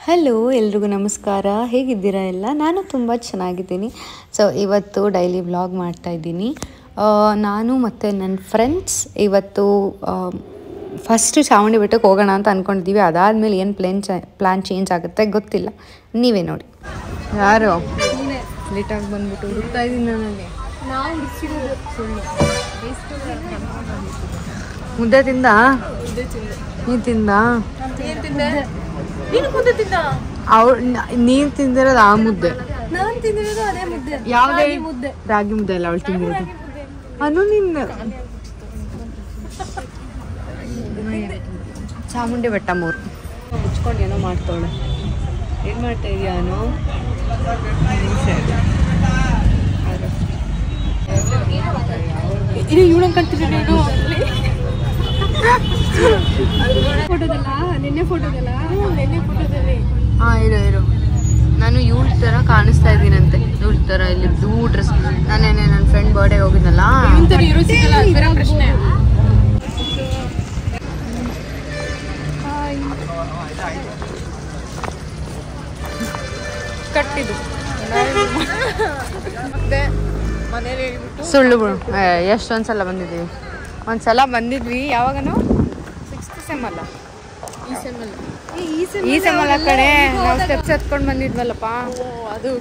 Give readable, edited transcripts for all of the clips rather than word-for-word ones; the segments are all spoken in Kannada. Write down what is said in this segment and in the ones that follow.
ಹಲೋ ಎಲ್ರಿಗೂ ನಮಸ್ಕಾರ. ಹೇಗಿದ್ದೀರಾ ಎಲ್ಲ? ನಾನು ತುಂಬ ಚೆನ್ನಾಗಿದ್ದೀನಿ. ಸೊ ಇವತ್ತು ಡೈಲಿ ವ್ಲಾಗ್ ಮಾಡ್ತಾಯಿದ್ದೀನಿ. ನಾನು ಮತ್ತು ನನ್ನ ಫ್ರೆಂಡ್ಸ್ ಇವತ್ತು ಫಸ್ಟು ಚಾಮುಂಡಿ ಬೆಟ್ಟಕ್ಕೆ ಹೋಗೋಣ ಅಂತ ಅಂದ್ಕೊಂಡಿದ್ದೀವಿ. ಅದಾದಮೇಲೆ ಏನು ಪ್ಲ್ಯಾನ್ ಚೇಂಜ್ ಆಗುತ್ತೆ ಗೊತ್ತಿಲ್ಲ, ನೀವೇ ನೋಡಿ. ಯಾರು ಲೇಟಾಗಿ ಬಂದ್ಬಿಟ್ಟು ಹುಡುಕ್ತಾ ಇದ್ದೀನಿ ನನಗೆ. ಮುದ್ದೆ ತಿಂದ? ನೀನು ತಿಂದ? ನೀನ್ ತಿಂದಿರೋದು ಆ ಮುದ್ದೆ, ಯಾವುದೇ ರಾಗಿ ಮುದ್ದೆ ಅಲ್ಲ ಅವಳು ತಿಂದಿರೋದು. ಅನು ನಿನ್ನ ಚಾಮುಂಡಿ ಬೆಟ್ಟ ಮೂರು ಮುಚ್ಕೊಂಡು ಏನೋ ಮಾಡ್ತಾವಳೆ. ಏನು ಮಾಡ್ತಾ ಇದೀಯ ಅನು? ಇವಳು ಕಟ್ತಿದ್ದೀನಿ ಇರು ನಾನು ಇವಳ ಥರ ಕಾಣಿಸ್ತಾ ಇದ್ದೀನಂತೆ. ಇವಳ ಥರ ಇಲ್ಲಿ ಬ್ಲೂ ಡ್ರೆಸ್. ನಾನೇನೆ ನನ್ನ ಫ್ರೆಂಡ್ ಬರ್ಡೇ ಹೋಗಿದ್ನಲ್ಲ, ಕಟ್ಟಿದ್ದು ಸುಳ್ಳು ಬಿಡು. ಎಷ್ಟೊಂದ್ಸಲ ಬಂದಿದ್ದೀವಿ. ಒಂದ್ಸಲ ಬಂದಿದ್ವಿ, ಯಾವಾಗನೋ 6th ಸೆಮ್ ಅಲ್ಲ, ಈ ಸೆಮ್ ಅಲ್ಲ ಕಡೆ, ನಾವು ಸ್ಟೆಪ್ಸ್ ಹತ್ಕೊಂಡು ಬಂದಿದ್ವಲ್ಲಪ್ಪ,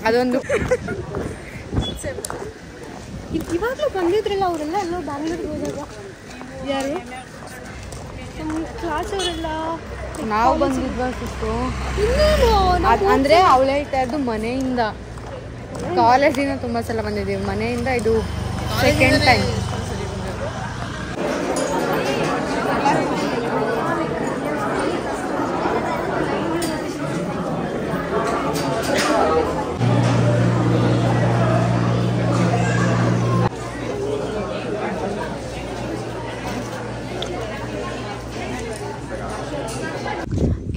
ಅದೊಂದು. ಇವಾಗಲೂ ಬಂದಿದ್ರಲ್ಲ ಅವರೆಲ್ಲ, ಎಲ್ಲೋ ಬ್ಯಾಂಗ್ಳೂರಿಗೆ ಹೋದಾಗ. ಯಾರು ಕ್ಲಾಸ್ ಅವರೆಲ್ಲ? ನಾವು ಬಂದಿದ್ವ ಸಿಕ್ಕು. ಅಂದರೆ ಅವಳು ಹೇಳ್ತಾ ಇದ್ದು ಮನೆಯಿಂದ. ಕಾಲೇಜಿನ ತುಂಬ ಸಲ ಬಂದಿದ್ದೀವಿ, ಮನೆಯಿಂದ ಇದು ಸೆಕೆಂಡ್ ಟೈಮ್.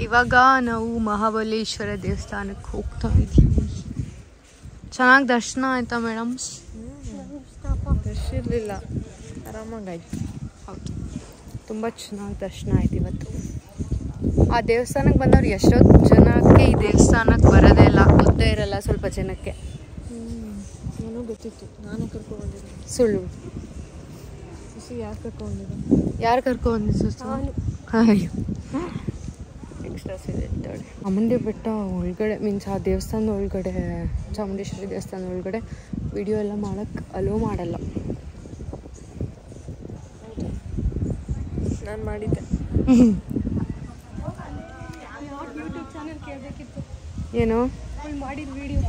ಇವಾಗ ನಾವು ಮಹಾಬಲೇಶ್ವರ ದೇವಸ್ಥಾನಕ್ಕೆ ಹೋಗ್ತಾ ಇದ್ದೀವಿ. ಚೆನ್ನಾಗಿ ದರ್ಶನ ಆಯ್ತಾ ಮೇಡಮ್ಸ್? ರಶ್ ಇರಲಿಲ್ಲ, ಆರಾಮಾಗಾಯ್ತು. ಹೌದು, ತುಂಬ ಚೆನ್ನಾಗಿ ದರ್ಶನ ಆಯ್ತು ಇವತ್ತು. ಆ ದೇವಸ್ಥಾನಕ್ಕೆ ಬಂದವ್ರು ಎಷ್ಟೋ ಜನಕ್ಕೆ ಈ ದೇವಸ್ಥಾನಕ್ಕೆ ಬರೋದೇ ಇಲ್ಲ, ಗೊತ್ತೇ ಇರಲ್ಲ ಸ್ವಲ್ಪ ಜನಕ್ಕೆ. ನನಗೂ ಗೊತ್ತಿತ್ತು, ನಾನೇ ಕರ್ಕೊಂಡ್ಬಂದಿದ್ದೆ. ಸುಳ್ಳು. ಯಾರು ಕರ್ಕೊಂಡ್ಬಂದಿದ್ದೆ? ಯಾರು ಕರ್ಕೊಂಡ್ಬಂದಿದ್ದು? ಅಯ್ಯೋ, ಚಾಮುಂಡಿ ಬೆಟ್ಟ ಒಳಗಡೆ ಮೀನ್ಸ್ ಆ ದೇವಸ್ಥಾನದ ಒಳಗಡೆ, ಚಾಮುಂಡೇಶ್ವರಿ ದೇವಸ್ಥಾನದ ಒಳಗಡೆ ವಿಡಿಯೋ ಎಲ್ಲ ಮಾಡೋಕ್ಕೆ ಅಲೋ ಮಾಡಲ್ಲ. ನಾನು ಮಾಡಿದ್ದೆ. ಯೂಟ್ಯೂಬ್ ಚಾನಲ್ ಕೇಳಬೇಕಿತ್ತು. ಏನು ಮಾಡಿದ ವಿಡಿಯೋ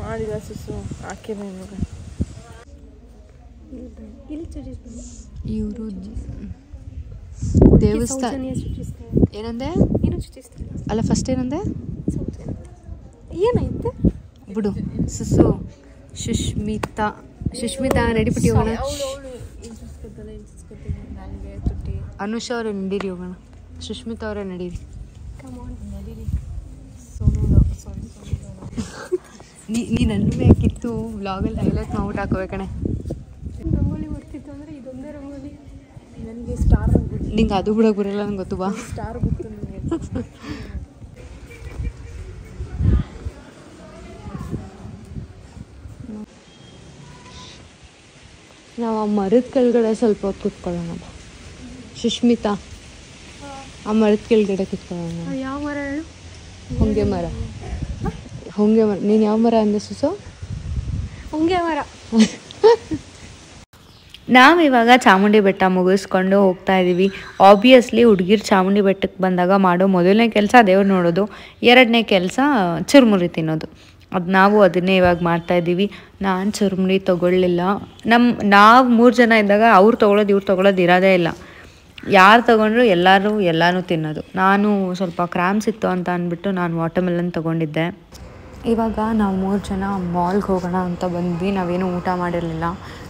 ಮಾಡಿದ ಸುಸು ಹಾಕಿದ ನಿಮಗೆ. ಇವರು ದೇವಸ್ಥಾನ ಏನಂದೆ? ಅಲ್ಲ ಫಸ್ಟ್ ಏನಂದೆ? ಏನಾಯ್ತು ಬಿಡು. ಸುಷ್ಮಿತಾ ನಡಿಬಿಟ್ಟು ಹೋಗೋಣ. ಅನುಷ್ ಅವರೇ ನಡೀರಿ ಹೋಗೋಣ. ಸುಷ್ಮಿತಾ ಅವರೇ ನಡೀರಿ. ನೀ ನನ್ನ ಬೇಕಿತ್ತು ವ್ಲಾಗಲ್ಲಿ ಹೈಲೈಟ್ ಮಾಡ್ಬಿಟ್ಟು ಹಾಕೋಬೇಕಣೆ. ರಂಗೋಲಿ ಬರ್ತಿತ್ತು ಅಂದರೆ ಇದೊಂದೇ ರಂಗೋಲಿ. ನನಗೆ ಸ್ಟಾರ್ ನಿಂಗೆ ಅದು ಬಿಡೋಕೆ ಬರಲ್ಲ, ನಂಗೆ ಗೊತ್ತು. ಬಾ, ಸ್ಟಾರ್ ಗೊತ್ತು ನನಗೆ. ನಾವು ಆ ಮರದ ಕೆಳಗಡೆ ಸ್ವಲ್ಪ ಹೊತ್ತು ಕೂತ್ಕೊಳ್ಳೋಣ. ಸುಷ್ಮಿತಾ, ಆ ಮರದ ಕೆಳಗಡೆ ಕೂತ್ಕೊಳ್ಳೋಣ. ಯಾವ ಮರ ಹೇಳು? ಹೊಂಗೆ ಮರ. ಹೊಂಗೆ ಮರ. ನೀನು ಯಾವ ಮರ ಅಂದೆ ಸುಸು? ಹೊಂಗೆ ಮರ. ನಾವಿವಾಗ ಚಾಮುಂಡಿ ಬೆಟ್ಟ ಮುಗಿಸ್ಕೊಂಡು ಹೋಗ್ತಾ ಇದ್ದೀವಿ. ಆಬ್ವಿಯಸ್ಲಿ ಹುಡುಗಿರು ಚಾಮುಂಡಿ ಬೆಟ್ಟಕ್ಕೆ ಬಂದಾಗ ಮಾಡೋ ಮೊದಲನೇ ಕೆಲಸ ದೇವ್ರು ನೋಡೋದು, ಎರಡನೇ ಕೆಲಸ ಚುರುಮುರಿ ತಿನ್ನೋದು. ನಾವು ಅದನ್ನೇ ಇವಾಗ ಮಾಡ್ತಾಯಿದ್ದೀವಿ. ನಾನು ಚುರುಮುರಿ ತೊಗೊಳ್ಳಿಲ್ಲ. ನಾವು 3 ಜನ ಇದ್ದಾಗ ಅವ್ರು ತೊಗೊಳೋದು ಇವ್ರು ತೊಗೊಳೋದು ಇರೋದೇ ಇಲ್ಲ. ಯಾರು ತೊಗೊಂಡ್ರು ಎಲ್ಲನೂ ತಿನ್ನೋದು. ನಾನು ಸ್ವಲ್ಪ ಕ್ರಾಮ್ಸ್ ಇತ್ತು ಅಂತ ಅಂದ್ಬಿಟ್ಟು ನಾನು ವಾಟರ್ಮೆಲನ್ ತೊಗೊಂಡಿದ್ದೆ. ಇವಾಗ ನಾವು 3 ಜನ ಮಾಲ್ಗೆ ಹೋಗೋಣ ಅಂತ ಬಂದ್ವಿ. ನಾವೇನು ಊಟ ಮಾಡಿರಲಿಲ್ಲ,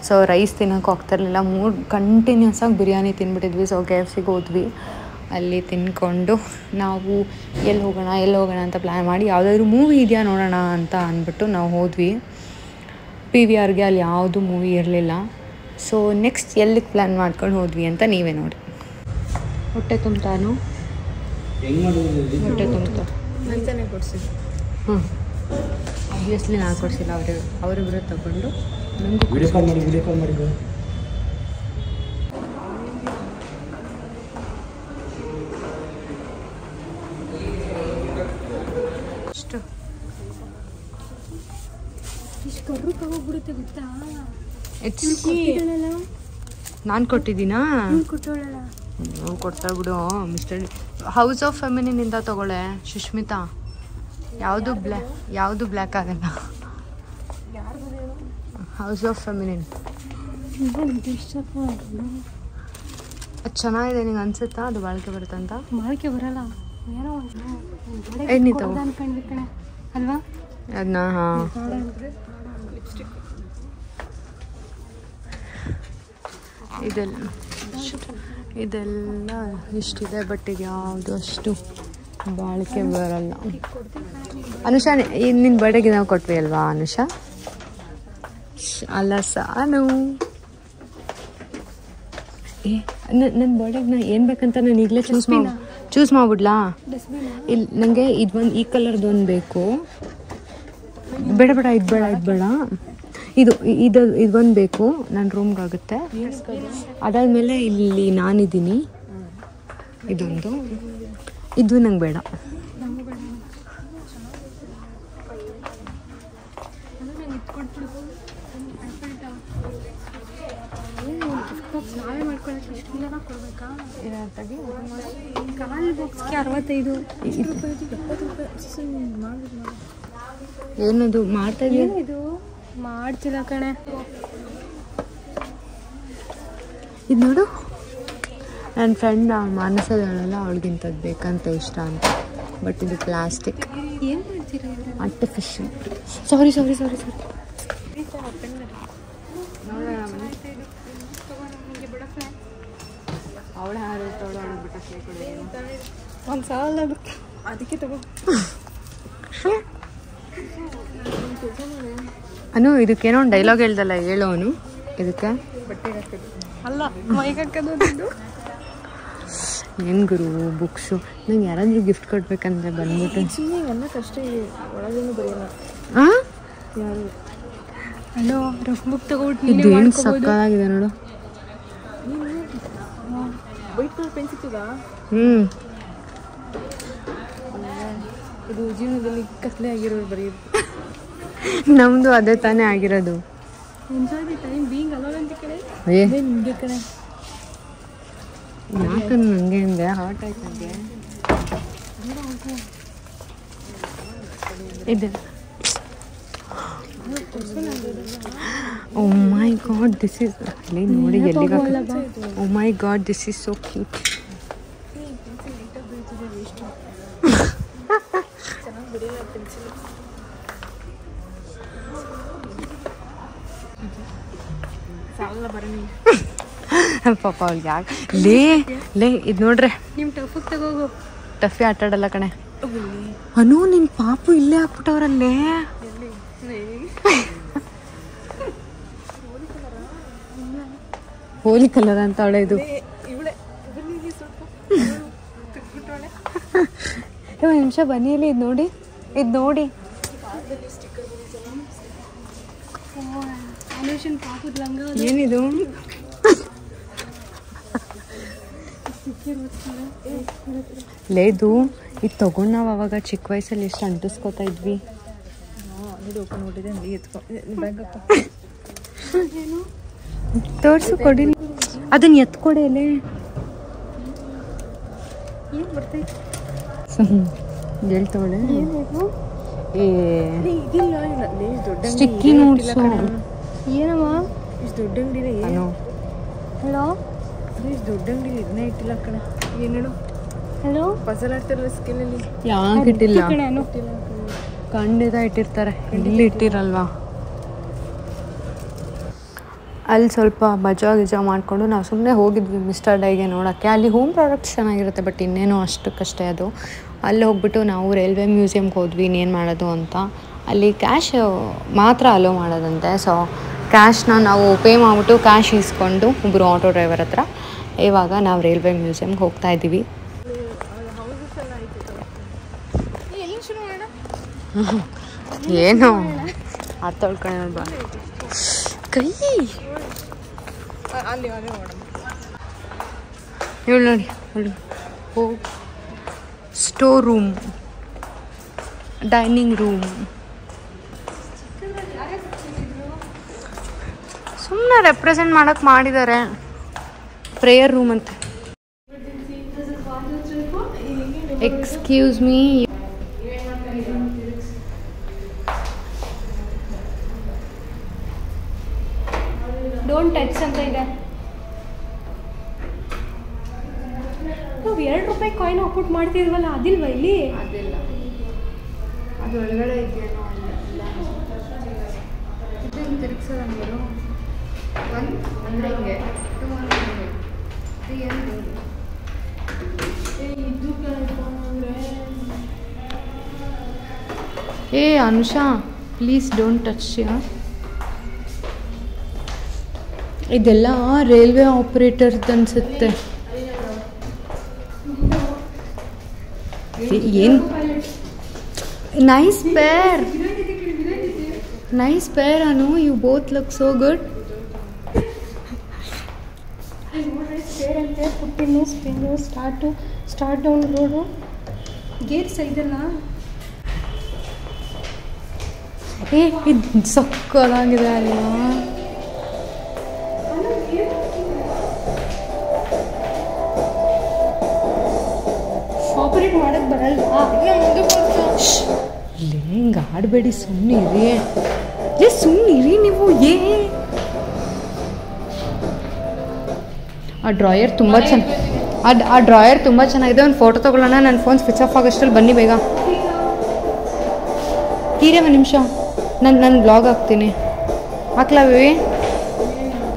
ಸೊ ರೈಸ್ ತಿನ್ನೋಕೆ ಹೋಗ್ತಿರ್ಲಿಲ್ಲ. 3 ಕಂಟಿನ್ಯೂಸ್ ಆಗಿ ಬಿರಿಯಾನಿ ತಿನ್ಬಿಟ್ಟಿದ್ವಿ. ಸೊ KFCಗೆ ಹೋದ್ವಿ. ಅಲ್ಲಿ ತಿನ್ಕೊಂಡು ನಾವು ಎಲ್ಲಿ ಹೋಗೋಣ ಅಂತ ಪ್ಲ್ಯಾನ್ ಮಾಡಿ, ಯಾವುದಾದ್ರೂ ಮೂವಿ ಇದೆಯಾ ನೋಡೋಣ ಅಂತ ಅಂದ್ಬಿಟ್ಟು ನಾವು ಹೋದ್ವಿ. PVRಗೆ ಅಲ್ಲಿ ಯಾವುದು ಮೂವಿ ಇರಲಿಲ್ಲ. ಸೊ ನೆಕ್ಸ್ಟ್ ಎಲ್ಲಿಗೆ ಪ್ಲ್ಯಾನ್ ಮಾಡ್ಕೊಂಡು ಹೋದ್ವಿ ಅಂತ ನೀವೇ ನೋಡಿ. ಹೊಟ್ಟೆ ತುಂಬ್ತಾನು? ಹೊಟ್ಟೆ ತುಂಬ್ತಾ ನಂತಾನೆ ಕೊಡಿಸಿ. ಹ್ಞೂ ಆಬ್ವಿಯಸ್ಲಿ ನಾನು ಕೊಡಿಸಿಲ್ಲ, ಅವರಿಬ್ಬರು ತಗೊಂಡು ನನಗೂ ವಿಡಿಯೋ ಕಾಲ್ ಮಾಡಿ ಅಷ್ಟು ಇಷ್ಟು ಕರ್ರು ತಗೋಗ್ಬಿಡುತ್ತೆ ಗೊತ್ತಾ. ನಾನು ಕೊಟ್ಟಿದ್ದೀನಾ? ಕೊಟ್ಟೋಳಲ್ಲ. ನಾವು ಕೊಡ್ತಾ ಬಿಡು ಮಿಸ್ಟರ್. ಹೌಸ್ ಆಫ್ ಫೆಮಿನಿನಿಂದ ತಗೊಳ್ಳೆ ಸುಷ್ಮಿತಾ. ಯಾವುದು ಬ್ಲ್ಯಾಕ್ ಆಗಲ್ಲ. ಹೌಸ್ ಆಫ್ ಫೆಮಿನಿನ್ ಅದು ಚೆನ್ನಾಗಿದೆ. ನಿಂಗೆ ಅನ್ಸುತ್ತಾ ಅದು ಬಾಳಿಕೆ ಬರುತ್ತೆ ಅಂತ? ಬಾಳಿಕೆ ಬರಲ್ಲ, ಏನೋ ಎಣ್ಣೆ ತಗೋ ಅನ್ಕೊಂಡಿರ್ತಾನೆ ಅಲ್ವಾ ಅದನ್ನ. ಹಾಂ ಇದೆಲ್ಲ ಇಷ್ಟಿದೆ, ಬಟ್ ಇದು ಯಾವುದು ಅಷ್ಟು ಬಾಳಿಕೆ ಬರಲ್ಲ. ಅನುಷಾ, ನಿನ್ನ ಬರ್ಡೇಗೆ ನಾವು ಕೊಟ್ವಿ ಅಲ್ವಾ ಅನುಷಾ? ಅಲ್ಲ ಸಾನು, ನನ್ನ ಬರ್ಡೇಗೆ ನಾ ಏನು ಬೇಕಂತ ನಾನು ಈಗಲೇ ಚೂಸ್ ಮಾಡ್ಬಿಡ್ಲಾ? ಇಲ್ಲಿ ನನಗೆ ಈ ಕಲರ್ದು ಒಂದು ಬೇಕು. ಬೇಡ ಇದು ಬೇಡ ಇದೊಂದು ಬೇಕು, ನನ್ನ ರೂಮ್ಗೆ ಆಗುತ್ತೆ. ಅದಾದಮೇಲೆ ಇಲ್ಲಿ ನಾನಿದ್ದೀನಿ, ಇದೊಂದು, ಇದು ನಂಗೆ ಬೇಡ. ನಾವೇ ಮಾಡ್ಕೊಳಕ್ಕೆ ಇಷ್ಟೆಲ್ಲ ಕೊಡ್ಬೇಕಾ? 65 ಏನದು ಮಾಡ್ತಾ ಇದೀಯ? ಇದು ಮಾಡ್ತಿಲ್ಲ ಕಣೆ. ಇದು ನೋಡು, ನನ್ನ ಫ್ರೆಂಡ್ ಮಾನಸದಲ್ಲ, ಅವಳಿಗಿಂತದ್ದು ಬೇಕಂತ ಇಷ್ಟ ಅಂತ. ಬಟ್ ಇದು ಪ್ಲಾಸ್ಟಿಕ್, ಏನು ಮಾಡ್ತೀರಾ? ಆರ್ಟಿಫಿಷಿಯಲ್. ಸಾರಿ ಅವಳ ಒಂದು ಸಾಲ ಅದಕ್ಕೆ ತಗೋ. ಅನು, ಇದಕ್ಕೇನೋ ಒಂದು ಡೈಲಾಗ್ ಹೇಳ್ದಲ್ಲ, ಹೇಳೋ ಅನು. ಇದಕ್ಕೆ ಬಟ್ಟೆ ಹಾಕೋದು ಅಲ್ಲ, ಮೈಗೆ ಹಾಕೋದು. ಏನು ಗುರು ಬುಕ್ಸು, ನಂಗೆ ಯಾರಾದರೂ ಗಿಫ್ಟ್ ಕೊಡ್ಬೇಕಂದ್ರೆ ಬಂದ್ಬಿಟ್ಟು ಸುಮ್ಮನೆ ಅನ್ನಕ್ಕಷ್ಟೇ, ಒಳಗೇನು ಬರೆಯಲ್ಲ. ಹಾಂ, ಯಾರು ಅಲೋ ರಫ್ ಬುಕ್ ತಗೋಬಿಟ್ಟು ಇದು ಏನು ಸಕ್ಕತ್ತಾಗಿದೆ ನೋಡು. ವೈಟ್ ಕಲರ್ ಪೆನ್ ಸಿಗ್ತದಾ? ಇದು ಜೀವನದಲ್ಲಿ ಕತ್ಲೆ ಆಗಿರೋರು ಬರೆಯೋದು. ನಮ್ಮದು ಅದೇ ತಾನೇ ಆಗಿರೋದು. Enjoy the time being alone ಅಂತ ಕಡೆ. ನಿಮಗೆ ಕಡೆ ಯಾಕೆ ನನಗೆ ಅಂದೆ, ಹಾರ್ಟ್ ಆಯ್ತು ನನಗೆ. ಇದೆ. Oh my God, this is ನೋಡಿ ಎಲ್ಲಿಗೆ. Oh my God, this is so cute. ಪಾಪ ಅವ್ಳಿಗೆ ಯಾಕೆ ಲೇ ಇದು ನೋಡ್ರೆ. ನಿಮ್ಮ ಟಫಿಗೆ ತಗೋಗು. ಟಫಿ ಆಟಾಡಲ್ಲ ಕಣೆ. ಅನು, ನಿನ್ನ ಪಾಪು ಇಲ್ಲೇ ಹಾಕ್ಬಿಟ್ಟವ್ರಲ್ಲೇ. ಹೋಲಿ ಕಲರ್ ಅಂತ ಅವಳೆ. ಇದು ಒಂದು ನಿಮಿಷ ಬನ್ನಿಯಲ್ಲಿ, ಇದು ನೋಡಿ. ಏನಿದು? ಲೇದು ಇದು ತಗೊಂಡು ನಾವು ಅವಾಗ ಚಿಕ್ಕ ವಯಸ್ಸಲ್ಲಿ ಎಷ್ಟು ಅಂಟಿಸ್ಕೊತಾ ಇದ್ವಿ. ತೋರ್ಸು, ಕೊಡಿ ಅದನ್ನ ಎತ್ಕೊಡೆ. ಅಲ್ಲೇ ಹೇಳ್ತವಳೆ. Sticky notes. ಏನಮ್ಮ ಇಷ್ಟು ದೊಡ್ಡ ಅಂಗಡಿನ? ಹಲೋ, ಇಷ್ಟು ದೊಡ್ಡ ಅಂಗಡಿ ಇದನ್ನ ಇಟ್ಟಿಲ್ಲ ಕಣ. ಏನು ಹೇಳು? ಹಲೋ, ಪಜಲ್ ಆಡ್ತಾರಲ್ಲ ಸ್ಕೇಲಲ್ಲಿ. ಯಾಕೆ ಇಟ್ಟಿಲ್ಲ? ಖಂಡಿತ ಇಟ್ಟಿರ್ತಾರೆ, ಇಲ್ಲಿ ಇಟ್ಟಿರಲ್ವಾ? ಅಲ್ಲಿ ಸ್ವಲ್ಪ ಮಜಾ ಗಿಜಾ ಮಾಡಿಕೊಂಡು ನಾವು ಸುಮ್ಮನೆ ಹೋಗಿದ್ವಿ ಮಿಸ್ಟರ್ ಡೈಗೆ ನೋಡೋಕ್ಕೆ. ಅಲ್ಲಿ ಹೋಮ್ ಪ್ರಾಡಕ್ಟ್ಸ್ ಚೆನ್ನಾಗಿರುತ್ತೆ, ಬಟ್ ಇನ್ನೇನೋ ಅಷ್ಟಕ್ಕಷ್ಟೇ ಅದು. ಅಲ್ಲಿ ಹೋಗ್ಬಿಟ್ಟು ನಾವು ರೈಲ್ವೆ ಮ್ಯೂಸಿಯಮ್ಗೆ ಹೋದ್ವಿ, ಇನ್ನೇನು ಮಾಡೋದು ಅಂತ. ಅಲ್ಲಿ ಕ್ಯಾಶ್ ಮಾತ್ರ ಅಲೋ ಮಾಡೋದಂತೆ. ಸೊ ಕ್ಯಾಶ್ನ ನಾವು ಪೇ ಮಾಡಿಬಿಟ್ಟು ಕ್ಯಾಶ್ ಇಸ್ಕೊಂಡು ಒಬ್ಬರು ಆಟೋ ಡ್ರೈವರ್ ಹತ್ರ ಇವಾಗ ನಾವು ರೈಲ್ವೆ ಮ್ಯೂಸಿಯಮ್ಗೆ ಹೋಗ್ತಾ ಇದ್ದೀವಿ. ಏನು ಅದು ತೊಳ್ಕೊಂಡೆ ಬಾ ಕೈ ಅಲ್ಲಿ ನೋಡೋಣ. ಹೇಳು ನೋಡಿ ಹೇಳು. ಓ ಸ್ಟೋರ್ ರೂಮ್, ಡೈನಿಂಗ್ ರೂಮ್. ಸುಮ್ಮನೆ ರೆಪ್ರೆಸೆಂಟ್ ಮಾಡಕ್ಕೆ ಮಾಡಿದ್ದಾರೆ. ಪ್ರೇಯರ್ ರೂಮ್ ಅಂತ. ಎಕ್ಸ್ಕ್ಯೂಸ್ ಮೀ, ಡೋಂಟ್ ಟಚ್ ಅಂತ ಇದೆ. ನಾವು ₹2 ಕಾಯಿನ್ ಹಾಕ್ಬಿಟ್ಟು ಮಾಡ್ತಿದ್ವಲ್ಲ, ಅದಿಲ್ವಾ ಇಲ್ಲಿ? ಅದಿಲ್ಲ, ಅದು ಒಳಗಡೆ ಇದೆಯೇನೋ. ಇದನ್ನು ತಿರುಗಿಸೋದ ನೀರು. 1 ಅಂದರೆ ಹಿಂಗೆ, 2 ಅಂದರೆ ಹಿಂಗೆ, 3 ಅಂದರೆ ಹಿಂಗೆ. ಏ ಅನುಷಾ, ಪ್ಲೀಸ್ ಡೋಂಟ್ ಟಚ್. ಇದೆಲ್ಲ ರೈಲ್ವೆ ಆಪರೇಟರ್ದು ಅನ್ಸುತ್ತೆ. ಏನು nice pair, nice pair Anu. You both look so good. ಪುಟ್ಟಿನ spin start down road gears ಇದೆಲ್ಲ. ಏ ಇದು ಸಕ್ಕದಾಗಿದೆ ಅಲ್ವಾ? ಆಪರೇಟ್ ಮಾಡೋಕ್ಕೆ ಬರಲ್ವಾ? ಇಲ್ಲೇ ಹಿಂಗೆ ಆಡಬೇಡಿ, ಸುಮ್ಮನೆ ಇರಿ. ಸುಮ್ಮನೆ ಇರಿ ನೀವು. ಆ ಡ್ರಾಯರ್ ತುಂಬ ಆ ಡ್ರಾಯರ್ ತುಂಬ ಚೆನ್ನಾಗಿದೆ. ಒಂದು ಫೋಟೋ ತೊಗೊಳ್ಳೋಣ. ನನ್ನ ಫೋನ್ ಸ್ವಿಚ್ ಆಫ್ ಆಗೋಷ್ಟರಲ್ಲಿ ಬನ್ನಿ ಬೇಗ. ತೀರೇ ಒಂದು ನಿಮಿಷ, ನಾನು ಬ್ಲಾಗ್ ಹಾಕ್ತೀನಿ. ಹಾಕ್ಲಾವಿ?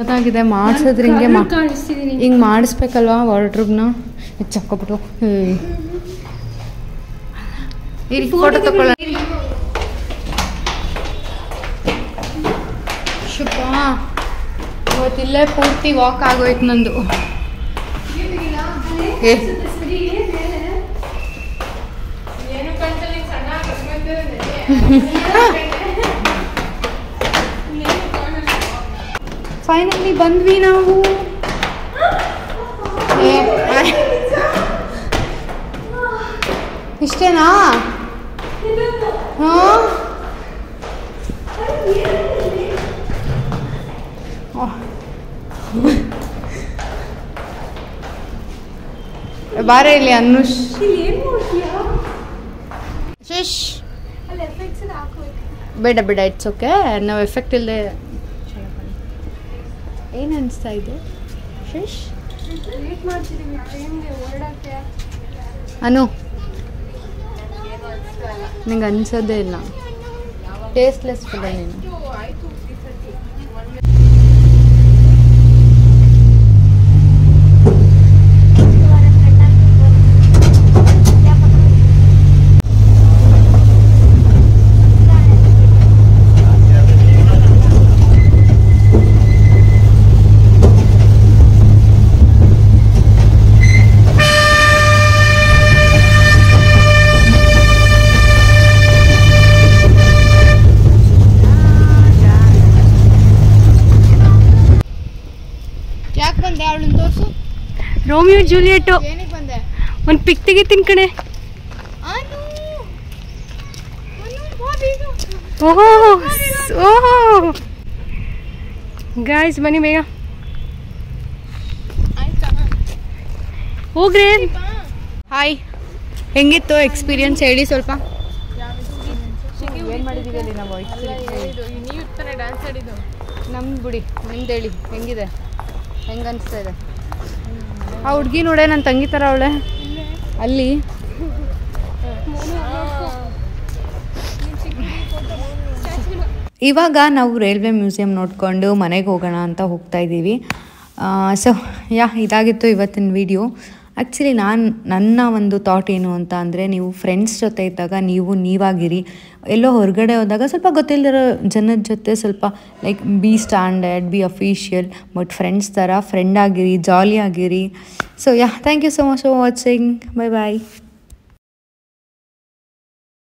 ಅದಾಗಿದೆ ಮಾಡಿಸಿದ್ರೆ ಹಿಂಗೆ ಮಾಡಿಸ್ಬೇಕಲ್ವಾ ವಾರ್ಡ್ರೋಬ್ನ. ಇದು ಚಕ್ಕೊಬಿಟ್ಟು ಇರಿ ಫೋಟೋ ತಗೊಳ್ಳೋಣ. ಶುಭ ಇವತ್ತಿಲ್ಲೇ ಪೂರ್ತಿ ವಾಕ್ ಆಗೋಯ್ತು ನಂದು. ಫೈನಲಿ ಬಂದ್ವಿ ನಾವು. ಇಷ್ಟೇನಾ? ಹಾಂ ಬಾರ ಇಲ್ಲಿ ಅನುಷ್. ಶಿಶ್ ಬೇಡ ಬೇಡ, ಇಟ್ಸ್ ಓಕೆ. ನಾವು ಎಫೆಕ್ಟ್ ಇಲ್ಲದೆ ಏನು ಅನಿಸ್ತಾ ಇದೆ ಶಿಶ್? ಅನು ನಿಂಗೆ ಅನ್ಸೋದೇ ಇಲ್ಲ. ಟೇಸ್ಟ್ಲೆಸ್ ಫುಲ್ಲ ನೀನು. ರೋಮಿಯೋ ಜೂಲಿಯೆಟ್ ಒಂದು ಪಿಕ್ ತೆಗಿತೀನಿ ಕಣೆ. ಓಹೋ ಓಹೋ ಗಾಯ್ಸ್ ಬನ್ನಿ ಬೇಗ ಹೋಗ್ರಿ. ಹಾಯ್, ಹೆಂಗಿತ್ತು ಎಕ್ಸ್ಪೀರಿಯನ್ಸ್ ಹೇಳಿ ಸ್ವಲ್ಪ. ಏನು ಮಾಡಿದ್ದೀವಿ ನಾವು? ಡ್ಯಾನ್ಸ್ ಆಡಿದ್ದು ನಮ್ದು ಬಿಡಿ, ನಿಮ್ದು ಹೇಳಿ ಹೆಂಗಿದೆ, ಹೆಂಗೆ ಅನಿಸ್ತಾ ಇದೆ? ಆ ಹುಡುಗಿ ನೋಡೆ ನನ್ನ ತಂಗಿ ಥರ ಅವಳೆ ಅಲ್ಲಿ. ಇವಾಗ ನಾವು ರೈಲ್ವೆ ಮ್ಯೂಸಿಯಂ ನೋಡಿಕೊಂಡು ಮನೆಗೆ ಹೋಗೋಣ ಅಂತ ಹೋಗ್ತಾ ಇದ್ದೀವಿ. ಸೊ ಇದಾಗಿತ್ತು ಇವತ್ತಿನ ವಿಡಿಯೋ. ಆ್ಯಕ್ಚುಲಿ ನನ್ನ ಒಂದು ಥಾಟ್ ಏನು ಅಂತ ಅಂದರೆ, ನೀವು ಫ್ರೆಂಡ್ಸ್ ಜೊತೆ ಇದ್ದಾಗ ನೀವಾಗಿರಿ. ಎಲ್ಲೋ ಹೊರಗಡೆ ಹೋದಾಗ ಸ್ವಲ್ಪ ಗೊತ್ತಿಲ್ಲದಿರೋ ಜನದ ಜೊತೆ ಸ್ವಲ್ಪ like be standard, be official, but friends ಥರ ಫ್ರೆಂಡ್ ಆಗಿರಿ, ಜಾಲಿ ಆಗಿರಿ. So thank you so much for watching. Bye bye.